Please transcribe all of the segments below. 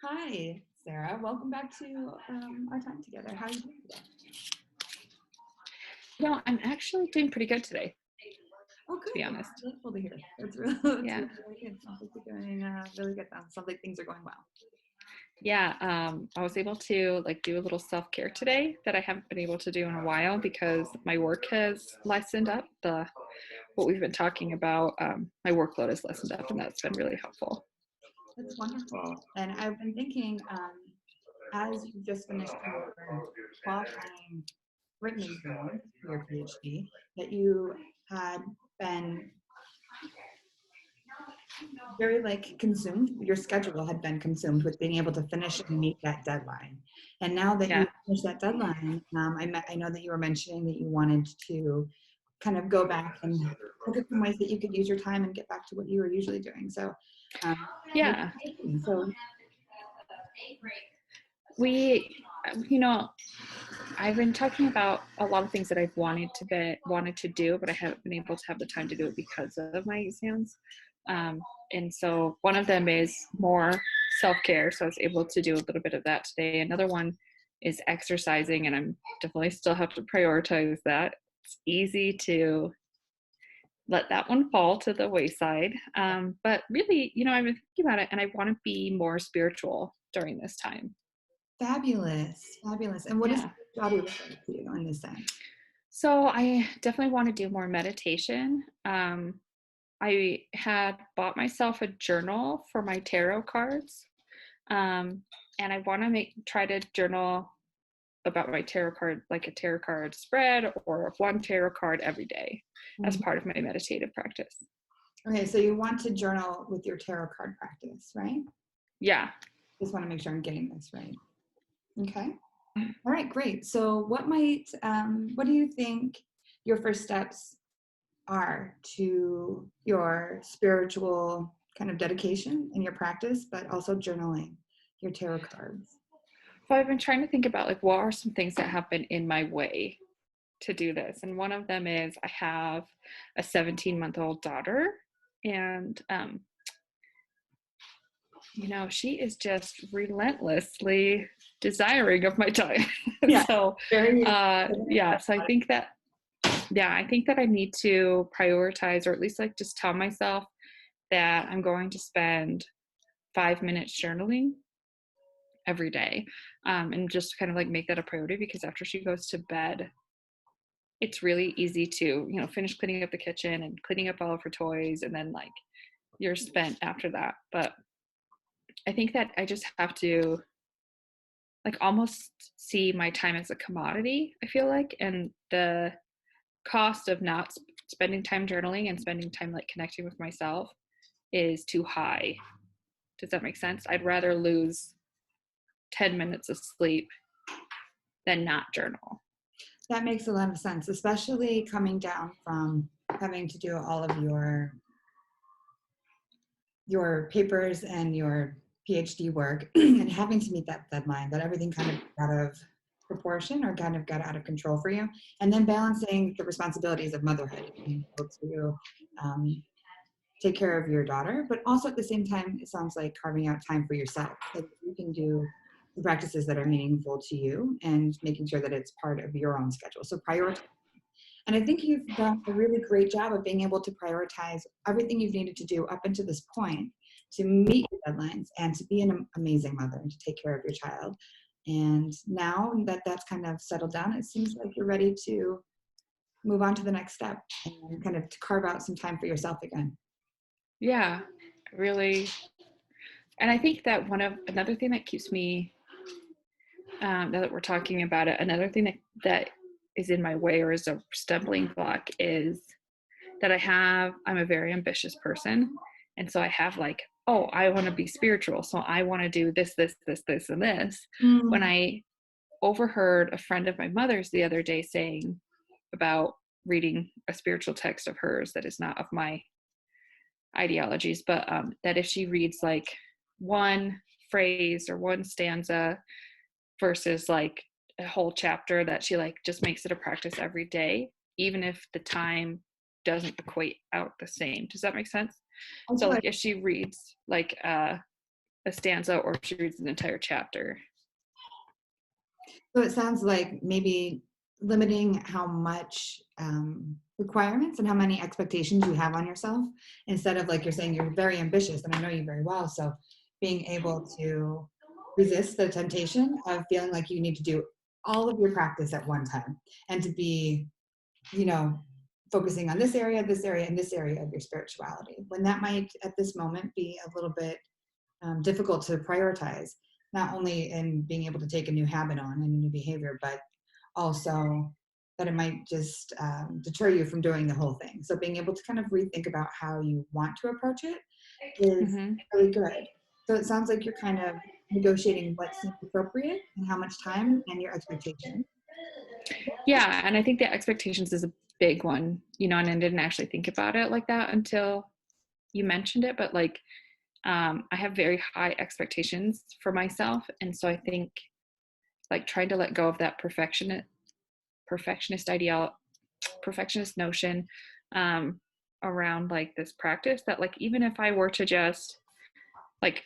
Hi, Sarah. Welcome back to our time together. How are you doing today? I'm actually doing pretty good today, Oh, to be good. honest. That's cool to hear. That's Yeah. really good. Sounds like you're doing really good. Sounds like things are going well. Yeah. I was able to do a little self-care today that I haven't been able to do in a while because my work has lessened up. The what we've been talking about, my workload has lessened up, and that's been really helpful. That's wonderful. And I've been thinking, as you just finished your qualifying written exams for your PhD, that you had been very consumed. Your schedule had been consumed with being able to finish and meet that deadline. And now that you Yeah. finished that deadline, I know that you were mentioning that you wanted to kind of go back and look at some ways that you could use your time and get back to what you were usually doing. So, um, Yeah. so We, you know, I've been talking about a lot of things that I've wanted to do, but I haven't been able to have the time to do it because of my exams. Um, and so one of them is more self-care. So I was able to do a little bit of that today. Another one is exercising, and I'm definitely still have to prioritize that. It's easy to let that one fall to the wayside. But really, I've been thinking about it, and I want to be more spiritual during this time. fabulous, fabulous. And what does Yeah. spirituality look like to you in this sense? So I definitely want to do more meditation. I had bought myself a journal for my tarot cards, um, and I want to try to journal about my tarot card, like a tarot card spread or one tarot card every day as Mhm. part of my meditative practice. Okay, so you want to journal with your tarot card practice, right? Yeah. Just want to make sure I'm getting this right. Okay. All right, great. So, what do you think your first steps are to your spiritual kind of dedication in your practice, but also journaling your tarot cards? So I've been trying to think about what are some things that have been in my way to do this, and one of them is I have a 17-month-old daughter, and she is just relentlessly desiring of my time. Yeah, so, very. yeah, so I think that I need to prioritize, or at least just tell myself that I'm going to spend 5 minutes journaling every day, and just kind of make that a priority because after she goes to bed, it's really easy to, finish cleaning up the kitchen and cleaning up all of her toys, and then you're spent after that. But I think that I just have to almost see my time as a commodity, I feel like, and the cost of not spending time journaling and spending time connecting with myself is too high. Does that make sense? I'd rather lose 10 minutes of sleep than not journal. That makes a lot of sense, especially coming down from having to do all of your papers and your PhD work and having to meet that deadline, that everything kind of got out of proportion or kind of got out of control for you. And then balancing the responsibilities of motherhood, being able to um, take care of your daughter, but also at the same time, it sounds like carving out time for yourself so that you can do the practices that are meaningful to you and making sure that it's part of your own schedule. So prioritize. And I think you've done a really great job of being able to prioritize everything you've needed to do up until this point to meet your deadlines and to be an amazing mother and to take care of your child. And now that that's kind of settled down, it seems like you're ready to move on to the next step and kind of to carve out some time for yourself again. Yeah, really. And I think that another thing that keeps me, now that we're talking about it, another thing that is in my way or is a stumbling block is that I'm a very ambitious person. And so I have oh, I want to be spiritual. So I want to do this, this, this, this, and this. When Mm. I overheard a friend of my mother's the other day saying about reading a spiritual text of hers that is not of my ideologies, but that if she reads one phrase or one stanza versus a whole chapter, that she just makes it a practice every day, even if the time doesn't equate out the same. Does that make sense? I So totally if she reads a stanza or she reads an entire chapter. So it sounds like maybe limiting how much requirements and how many expectations you have on yourself, instead of, like you're saying, you're very ambitious, and I know you very well. So being able to resist the temptation of feeling like you need to do all of your practice at one time, and to be, you know, focusing on this area, this area, and this area of your spirituality, when that might at this moment be a little bit difficult to prioritize, not only in being able to take a new habit on and a new behavior, but also that it might just deter you from doing the whole thing. So being able to kind of rethink about how you want to approach it is Hmm. really good. So it sounds like you're kind of negotiating what seems appropriate and how much time and your expectation. Yeah, and I think the expectations is a big one, you know, and I didn't actually think about it like that until you mentioned it, but like I have very high expectations for myself, and so I think like trying to let go of that perfectionist ideal perfectionist notion um, around like this practice, that like even if I were to just like,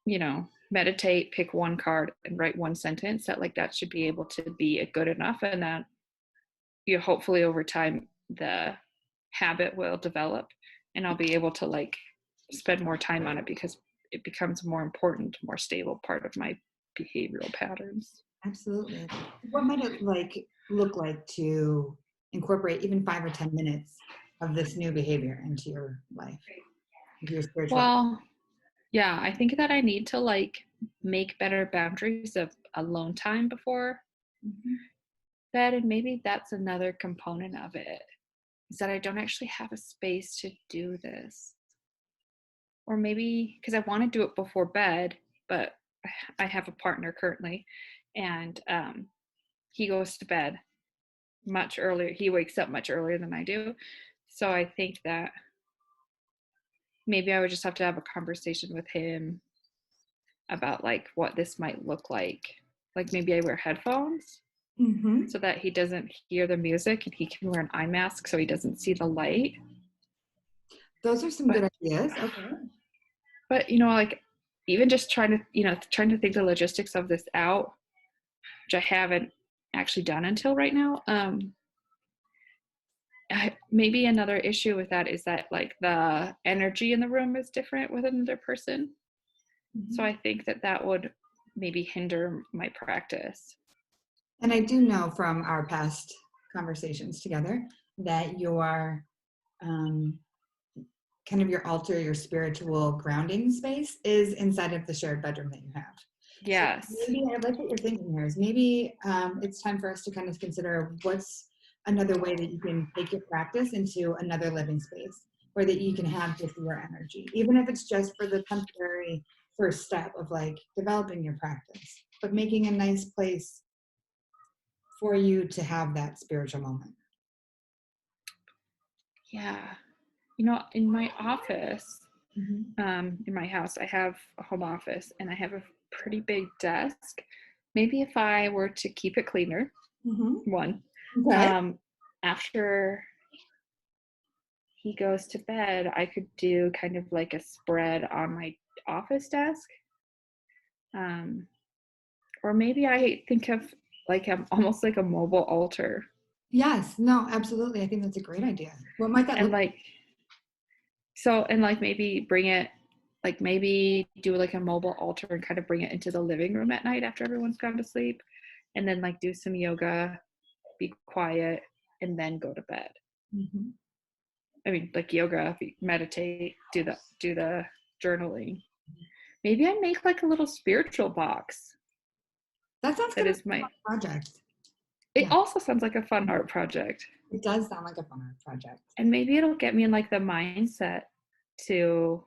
you know, meditate, pick one card and write one sentence, that like that should be able to be a good enough, and that you hopefully over time the habit will develop and I'll be able to like spend more time on it because it becomes a more important, more stable part of my behavioral patterns. Absolutely. What might it look like to incorporate even 5 or 10 minutes of this new behavior into your life, into your spiritual? Well, yeah, I think that I need to like make better boundaries of alone time before Mhm. bed, and maybe that's another component of it, is that I don't actually have a space to do this. Or maybe because I want to do it before bed, but I have a partner currently, and he goes to bed much earlier. He wakes up much earlier than I do. So I think that maybe I would just have to have a conversation with him about like what this might look like. Like maybe I wear headphones Mhm. so that he doesn't hear the music, and he can wear an eye mask so he doesn't see the light. Those are some But good ideas. Okay. but you know, like even just trying to, you know, trying to think the logistics of this out, which I haven't actually done until right now. Maybe another issue with that is that like the energy in the room is different with another person. So Mhm. I think that that would maybe hinder my practice. And I do know from our past conversations together that your um, kind of your altar, your spiritual grounding space is inside of the shared bedroom that you have. So Yes. maybe I like what you're thinking here is maybe it's time for us to kind of consider what's another way that you can take your practice into another living space where that you can have just your energy, even if it's just for the temporary first step of like developing your practice, but making a nice place for you to have that spiritual moment. Yeah. You know, in my office, Hmm. in my house, I have a home office and I have a pretty big desk. Maybe if I were to keep it cleaner, Hmm. one, Okay. um, after he goes to bed, I could do kind of like a spread on my office desk. Um, or maybe I think of like almost like a mobile altar, Yes. No, absolutely. I think that's a great idea. What might that and look like so, and like maybe bring it, like maybe do like a mobile altar and kind of bring it into the living room at night after everyone's gone to sleep, and then like do some yoga, be quiet, and then go to bed. like? Hmm. I mean, like yoga, meditate, do the journaling. Maybe I make like a little spiritual box That sounds that kind of is like a my. fun project. It Yeah, also sounds like a fun art project, it does sound like a fun art project. and maybe it'll get me in like the mindset to.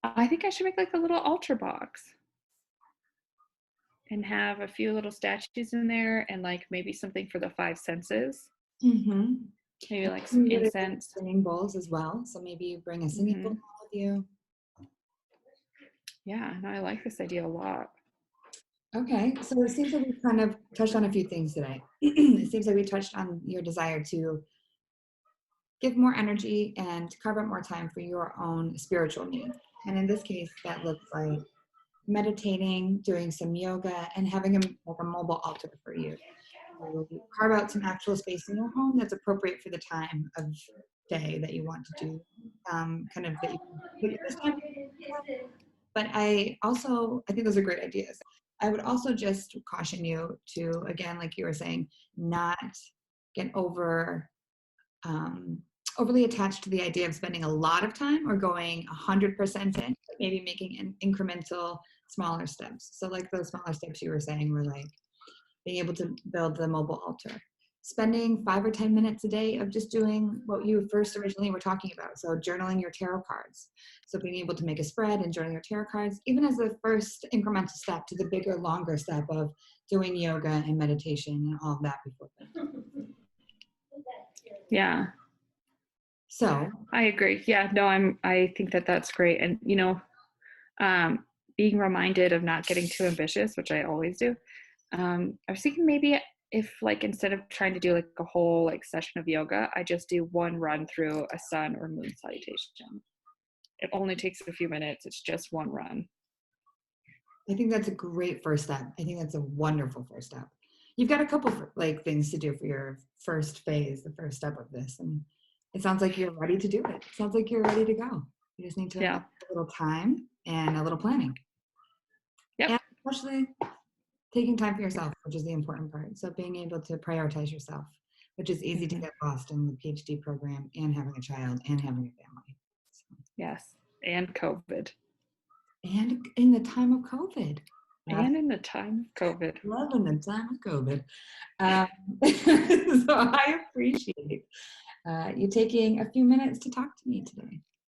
I think I should make like a little altar box and have a few little statues in there, and like maybe something for the five senses, Mm-hmm. maybe like some You would have incense. singing bowls as well, so maybe you bring a singing bowl Hmm. with you. Yeah, no, I like this idea a lot. Okay, so it seems like we've kind of touched on a few things today. It seems like we touched on your desire to give more energy and carve out more time for your own spiritual needs. And in this case, that looks like meditating, doing some yoga, and having like a mobile altar for you. So carve out some actual space in your home that's appropriate for the time of day that you want to do, kind of that you can put this time. But I think those are great ideas. I would also just caution you to, again, like you were saying, not get um, overly attached to the idea of spending a lot of time or going 100% in, but maybe making an incremental smaller steps. So like those smaller steps you were saying were like being able to build the mobile altar, spending 5 or 10 minutes a day of just doing what you first originally were talking about. So journaling your tarot cards. So being able to make a spread and journaling your tarot cards, even as the first incremental step to the bigger, longer step of doing yoga and meditation and all of that before that. Yeah, So I agree. Yeah, no, I think that that's great. And, being reminded of not getting too ambitious, which I always do. I was thinking maybe if like instead of trying to do like a whole like session of yoga, I just do one run through a sun or moon salutation. It only takes a few minutes. It's just one run. I think that's a great first step. I think that's a wonderful first step. You've got a couple like things to do for your first phase, the first step of this, and it sounds like you're ready to do it. It sounds like you're ready to go. You just need to Yeah. have a little time and a little planning. Yep. And especially taking time for yourself, which is the important part. So being able to prioritize yourself, which is easy to get lost in the PhD program and having a child and having a family. So. Yes. And COVID. And in the time of COVID. And in the time of COVID. Love in the time of COVID. So I appreciate you taking a few minutes to talk to me today.